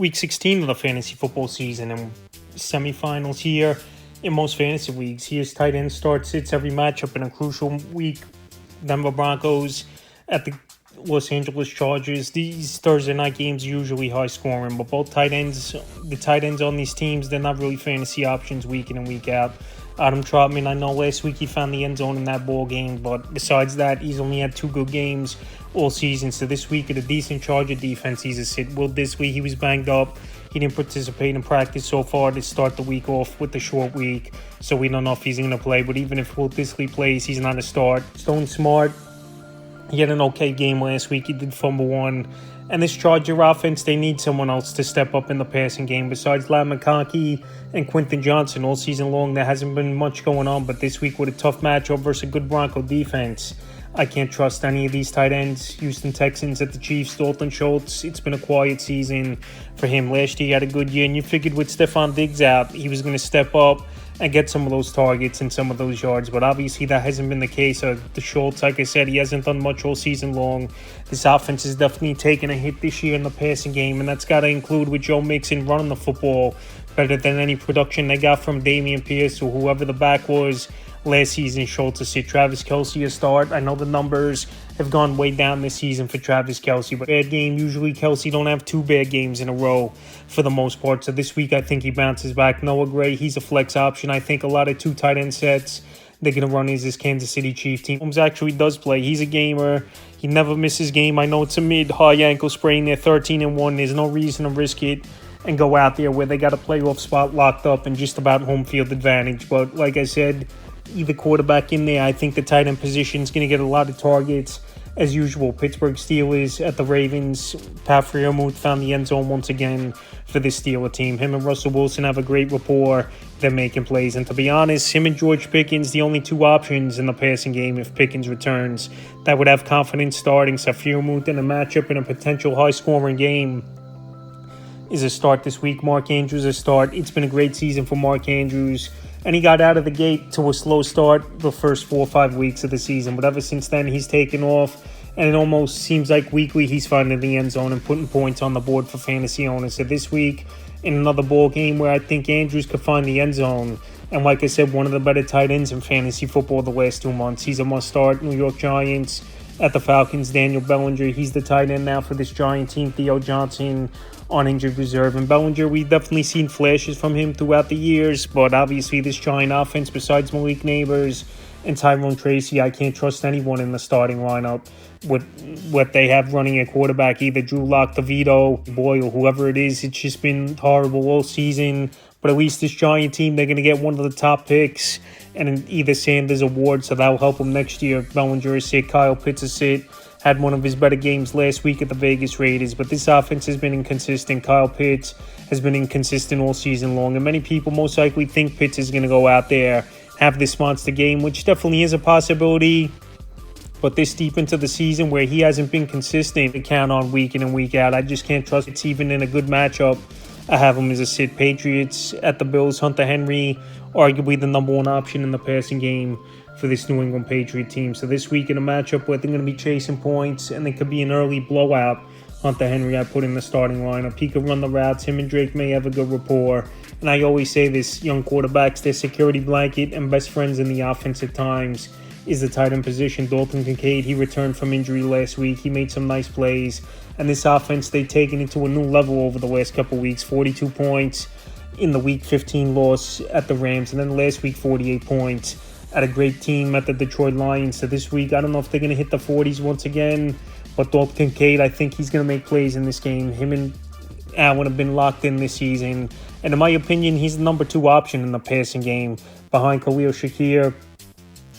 week 16 of the fantasy football season and semifinals here in most fantasy leagues. Here's tight end starts, sits every matchup in a crucial week. Denver Broncos at the Los Angeles Chargers. These Thursday night games are usually high scoring, but the tight ends on these teams, they're not really fantasy options week in and week out. Adam Trotman, I know last week he found the end zone in that ball game, but besides that, he's only had 2 good games all season. So this week, at a decent Charger defense, he's a sit. Will Disley, he was banged up. He didn't participate in practice so far to start the week off with the short week, so we don't know if he's going to play. But even if Will Disley plays, he's not a start. Stone Smart, he had an okay game last week. He did fumble one. And this Charger offense, they need someone else to step up in the passing game. Besides Lam McConkey and Quentin Johnson all season long, there hasn't been much going on. But this week with a tough matchup versus a good Bronco defense, I can't trust any of these tight ends. Houston Texans at the Chiefs, Dalton Schultz. It's been a quiet season for him. Last year he had a good year, and you figured with Stephon Diggs out, he was going to step up and get some of those targets and some of those yards. But obviously that hasn't been the case. The Schultz, like I said, he hasn't done much all season long. This offense is definitely taking a hit this year in the passing game, and that's got to include with Joe Mixon running the football better than any production they got from Dameon Pierce or whoever the back was last season. Schultz to sit. Travis Kelce a start. I know the numbers have gone way down this season for Travis Kelce, but bad game. Usually Kelce don't have 2 bad games in a row for the most part. So this week I think he bounces back. Noah Gray, he's a flex option. I think a lot of 2 tight end sets they're going to run is this Kansas City Chiefs team. Holmes actually does play. He's a gamer. He never misses game. I know it's a mid-high ankle sprain. They're 13-1. There's no reason to risk it and go out there where they got a playoff spot locked up and just about home field advantage. But like I said, either quarterback in there, I think the tight end position is going to get a lot of targets as usual. Pittsburgh Steelers at the Ravens. Pat Freiermuth found the end zone once again for this Steeler team. Him and Russell Wilson have a great rapport. They're making plays. And to be honest, him and George Pickens, the only 2 options in the passing game if Pickens returns that would have confidence starting. So Freiermuth in a matchup in a potential high-scoring game is a start this week. Mark Andrews a start. It's been a great season for Mark Andrews, and he got out of the gate to a slow start the first 4 or 5 weeks of the season. But ever since then, he's taken off, and it almost seems like weekly he's finding the end zone and putting points on the board for fantasy owners. So this week, in another ball game where I think Andrews could find the end zone, and like I said, one of the better tight ends in fantasy football the last 2 months. He's a must-start. New York Giants at the Falcons. Daniel Bellinger, he's the tight end now for this Giant team. Theo Johnson on injured reserve. And Bellinger, we've definitely seen flashes from him throughout the years, but obviously this Giant offense, besides Malik Neighbors and Tyrone Tracy, I can't trust anyone in the starting lineup with what they have running at quarterback, either Drew Lock, DeVito, Boyle, whoever it is. It's just been horrible all season. But at least this Giant team, they're going to get one of the top picks and either Sanders or Ward, so that'll help them next year. Bellinger is sit, Kyle Pitts is sit. Had one of his better games last week at the Vegas Raiders, but this offense has been inconsistent. Kyle Pitts has been inconsistent all season long, and many people most likely think Pitts is going to go out there, have this monster game, which definitely is a possibility. But this deep into the season where he hasn't been consistent to count on week in and week out, I just can't trust it's even in a good matchup. I have him as a sit. Patriots at the Bills. Hunter Henry, arguably the number 1 option in the passing game for this New England Patriot team. So this week in a matchup where they're going to be chasing points and it could be an early blowout, Hunter Henry I put in the starting lineup. He could run the routes. Him and Drake may have a good rapport. And I always say this, young quarterbacks, their security blanket and best friends in the offense at times is the tight end position. Dalton Kincaid, he returned from injury last week. He made some nice plays. And this offense, they've taken it to a new level over the last couple weeks. 42 points in the Week 15 loss at the Rams. And then last week, 48 points at a great team at the Detroit Lions. So this week, I don't know if they're going to hit the 40s once again. But Dalton Kincaid, I think he's going to make plays in this game. Him and Allen have been locked in this season. And in my opinion, he's the number 2 option in the passing game behind Khalil Shakir.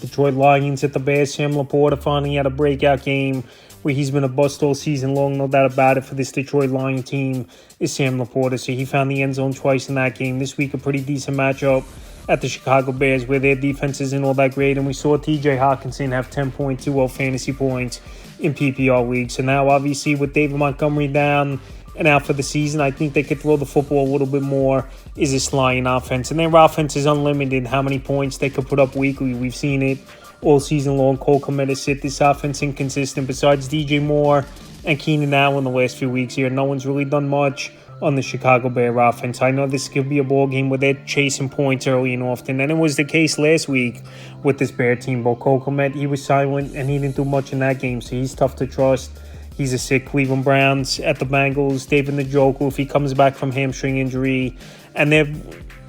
Detroit Lions at the Bears. Sam Laporta finally had a breakout game where he's been a bust all season long, no doubt about it, for this Detroit Lion team is Sam Laporta. So he found the end zone twice in that game. This week, a pretty decent matchup at the Chicago Bears where their defense isn't all that great. And we saw TJ Hawkinson have 10.20 fantasy points in PPR leagues. So now, obviously, with David Montgomery down and out for the season, I think they could throw the football a little bit more is this Lion offense. And their offense is unlimited how many points they could put up weekly. We've seen it all season long. Cole Kmet has sit. This offense inconsistent. Besides DJ Moore and Keenan Allen the last few weeks here, no one's really done much on the Chicago Bear offense. I know this could be a ball game where they're chasing points early and often, and it was the case last week with this Bear team. But Cole Kmet, he was silent, and he didn't do much in that game, so he's tough to trust. He's a sick Cleveland Browns at the Bengals. David Njoku, if he comes back from hamstring injury, and they're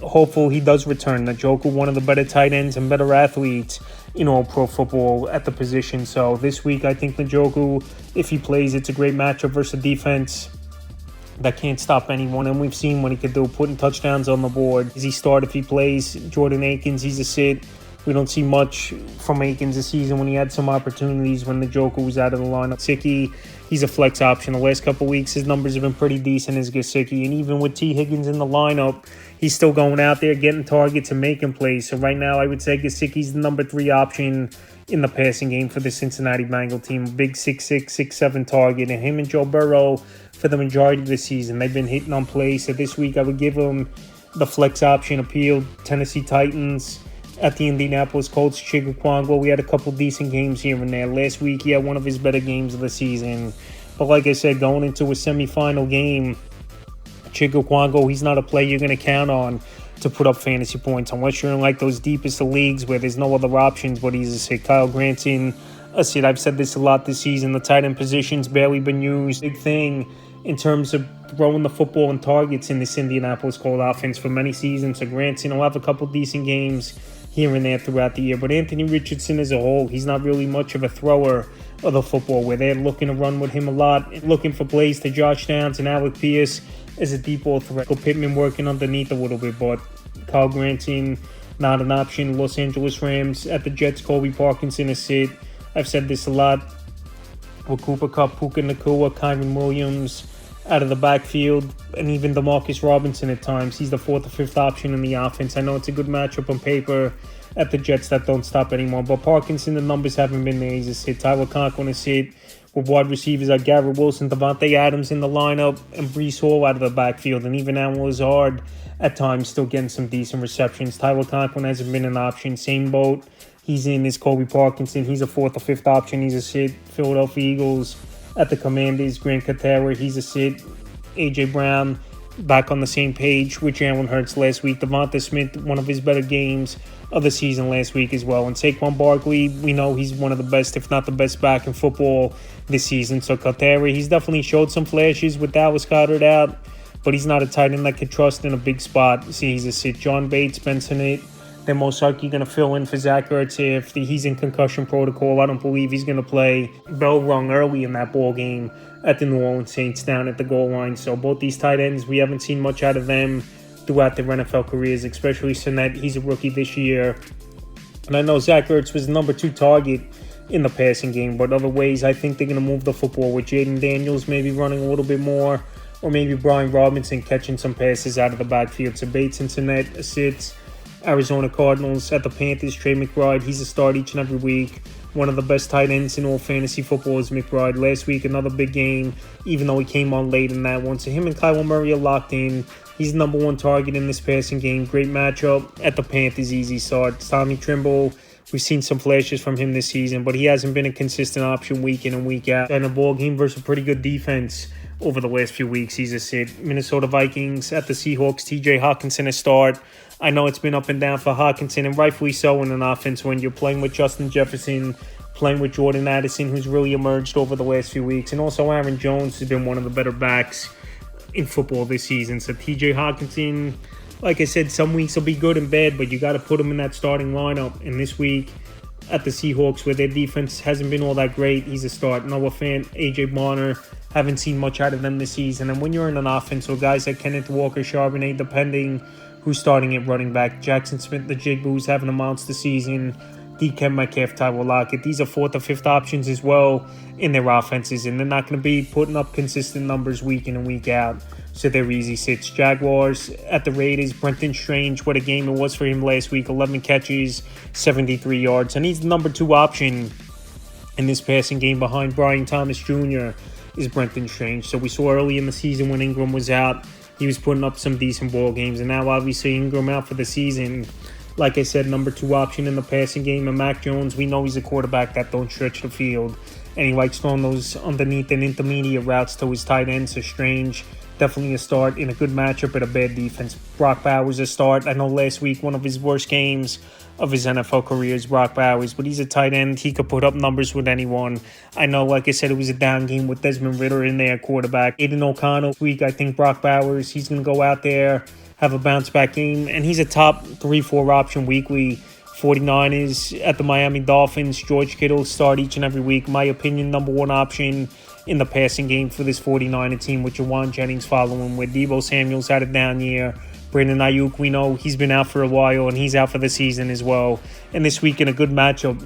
hopeful he does return. Njoku, one of the better tight ends and better athletes in all pro football at the position. So this week, I think Njoku, if he plays, it's a great matchup versus a defense that can't stop anyone, and we've seen what he could do, putting touchdowns on the board. Does he start if he plays? Jordan Akins, he's a sit. We don't see much from Akins this season when he had some opportunities when the Joker was out of the lineup. Gesicki, he's a flex option. The last couple of weeks, his numbers have been pretty decent as Gesicki, and even with T. Higgins in the lineup, he's still going out there getting targets and making plays. So right now, I would say Gesicki's the number 3 option in the passing game for the Cincinnati Bengal team. Big 6'6", 6'7" target, and him and Joe Burrow for the majority of the season, they've been hitting on plays. So this week, I would give him the flex option appeal. Tennessee Titans at the Indianapolis Colts. Chigga, we had a couple decent games here and there. Last week, he had one of his better games of the season. But like I said, going into a semifinal game, Chigga, he's not a player you're going to count on to put up fantasy points unless you're in like those deepest of leagues where there's no other options. But he's a sit. Kyle Granson, a sit. I've said this a lot this season. The tight end position's barely been used. Big thing in terms of throwing the football and targets in this Indianapolis Colts offense for many seasons. So Granson will have a couple decent games here and there throughout the year. But Anthony Richardson as a whole, he's not really much of a thrower of the football, where they're looking to run with him a lot, looking for plays to Josh Downs and Alec Pierce as a deep ball threat. Pittman working underneath a little bit, but Kyle Granson, not an option. Los Angeles Rams at the Jets, Colby Parkinson a sit. I've said this a lot with Cooper Kupp, Puka Nacua, Kyron Williams out of the backfield, and even Demarcus Robinson at times. He's the 4th or 5th option in the offense. I know it's a good matchup on paper at the Jets that don't stop anymore, but Parkinson, the numbers haven't been there. He's a sit. Tyler Conklin a sit. With wide receivers like Garrett Wilson, Devontae Adams in the lineup, and Breece Hall out of the backfield, and even Alan Lazard at times still getting some decent receptions. Tyler Conklin hasn't been an option. Same boat he's in is Colby Parkinson. He's a 4th or 5th option. He's a sit. Philadelphia Eagles at the Commanders, Grant Katera, he's a sit. A.J. Brown back on the same page with Jalen Hurts last week. Devonta Smith, one of his better games of the season last week as well. And Saquon Barkley, we know he's one of the best, if not the best back in football this season. So Katera, he's definitely showed some flashes with Dallas Goedert out, but he's not a tight end that could trust in a big spot. See, he's a sit. John Bates, Benson it. They're most likely going to fill in for Zach Ertz if he's in concussion protocol. I don't believe he's going to play. Bell rung early in that ball game at the New Orleans Saints down at the goal line. So both these tight ends, we haven't seen much out of them throughout their NFL careers, especially Sinnett. He's a rookie this year. And I know Zach Ertz was the number 2 target in the passing game, but other ways I think they're going to move the football with Jaden Daniels maybe running a little bit more, or maybe Brian Robinson catching some passes out of the backfield. So Bates and Sinnett sits. Arizona Cardinals at the Panthers, Trey McBride, he's a start each and every week. One of the best tight ends in all fantasy football is McBride. Last week, another big game, even though he came on late in that one. So him and Kyler Murray are locked in. He's the number 1 target in this passing game. Great matchup at the Panthers, easy start. Tommy Trimble, we've seen some flashes from him this season, but he hasn't been a consistent option week in and week out. And a ball game versus a pretty good defense over the last few weeks, he's a sit. Minnesota Vikings at the Seahawks, TJ Hawkinson a start. I know it's been up and down for Hawkinson, and rightfully so in an offense when you're playing with Justin Jefferson, playing with Jordan Addison, who's really emerged over the last few weeks, and also Aaron Jones has been one of the better backs in football this season. So TJ Hawkinson, like I said, some weeks will be good and bad, but you got to put him in that starting lineup. And this week at the Seahawks, where their defense hasn't been all that great, he's a start. Noah Fant, AJ Bonner, haven't seen much out of them this season. And when you're in an offense with guys like Kenneth Walker, Charbonnet, depending who's starting at running back, Jackson Smith, the Jigboos having a monster season, DK Metcalf, Tyler Lockett, these are 4th or 5th options as well in their offenses, and they're not going to be putting up consistent numbers week in and week out, so they're easy sits. Jaguars at the Raiders, Brenton Strange, what a game it was for him last week, 11 catches, 73 yards, and he's the number 2 option in this passing game behind Brian Thomas Jr. is Brenton Strange. So we saw early in the season when Ingram was out, he was putting up some decent ball games, and now obviously Ingram out for the season. Like I said, number 2 option in the passing game. And Mac Jones, we know he's a quarterback that don't stretch the field, and he likes throwing those underneath and intermediate routes to his tight ends. So Strange definitely a start in a good matchup at a bad defense. Brock Bowers a start. I know last week one of his worst games of his NFL career is Brock Bowers, but he's a tight end. He could put up numbers with anyone. I know, like I said, it was a down game with Desmond Ridder in there, quarterback. Aiden O'Connell week, I think Brock Bowers, he's going to go out there, have a bounce-back game, and he's a top 3-4 option weekly. 49ers at the Miami Dolphins. George Kittle start each and every week. My opinion, number one option in the passing game for this 49er team with Jawan Jennings following, with Deebo Samuel's had a down year. Brandon Ayuk, we know he's been out for a while, and he's out for the season as well. And this week in a good matchup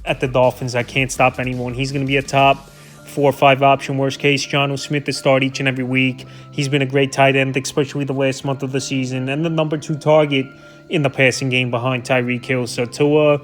at the Dolphins, I can't stop anyone. He's going to be a top 4 or 5 option. Worst case, Jonnu Smith to start each and every week. He's been a great tight end, especially the last month of the season, and the number 2 target in the passing game behind Tyreek Hill. So Tua,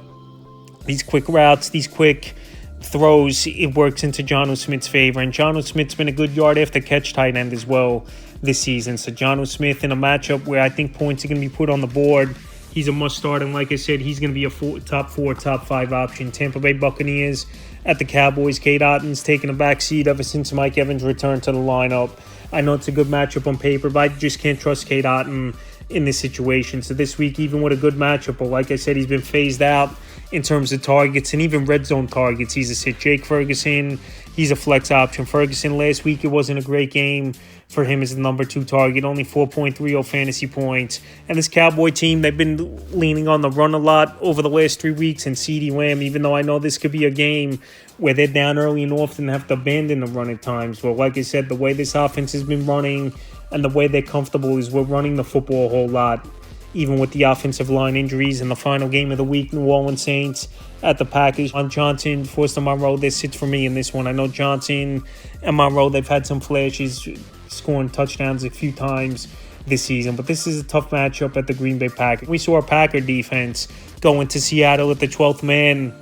these quick routes, these quick throws, it works into Jonnu Smith's favor. And Jonnu Smith's been a good yard after catch tight end as well this season. So Jonnu Smith in a matchup where I think points are going to be put on the board, he's a must start. And like I said, he's going to be a top 4, top 5 option. Tampa Bay Buccaneers at the Cowboys. Cade Otton's taken a back seat ever since Mike Evans returned to the lineup. I know it's a good matchup on paper, but I just can't trust Cade Otton in this situation. So this week, even with a good matchup, but like I said, he's been phased out in terms of targets and even red zone targets. He's a sit. Jake Ferguson, he's a flex option. Ferguson last week, it wasn't a great game for him as the number 2 target, only 4.30 fantasy points. And this Cowboy team, they've been leaning on the run a lot over the last 3 weeks, and CeeDee Lamb, even though I know this could be a game where they're down early and often have to abandon the run at times. Well, like I said, the way this offense has been running and the way they're comfortable is we're running the football a whole lot, even with the offensive line injuries. In the final game of the week, New Orleans Saints at the Packers. On Johnson, Foster Monroe, this sits for me in this one. I know Johnson and Monroe, they've had some flashes, scoring touchdowns a few times this season, but this is a tough matchup at the Green Bay Packers. We saw our Packer defense go into Seattle at the 12th man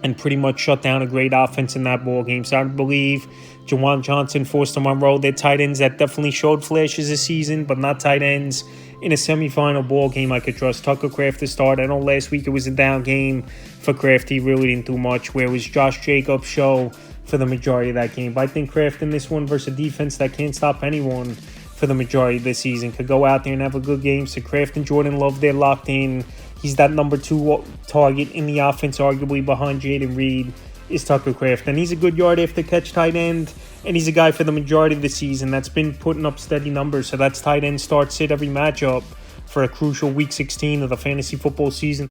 and pretty much shut down a great offense in that ball game. So I believe Jawan Johnson, Foster Monroe, they're tight ends that definitely showed flashes this season, but not tight ends in a semifinal ball game I could trust. Tucker Kraft to start. I know last week it was a down game for Kraft. He really didn't do much, where it was Josh Jacobs' show for the majority of that game. But I think Kraft in this one versus a defense that can't stop anyone for the majority of the season could go out there and have a good game. So Kraft and Jordan Love, they're locked in. He's that number 2 target in the offense, arguably behind Jaden Reed, is Tucker Kraft. And he's a good yard after catch tight end, and he's a guy for the majority of the season that's been putting up steady numbers. So that's tight end start sit every matchup for a crucial Week 16 of the fantasy football season.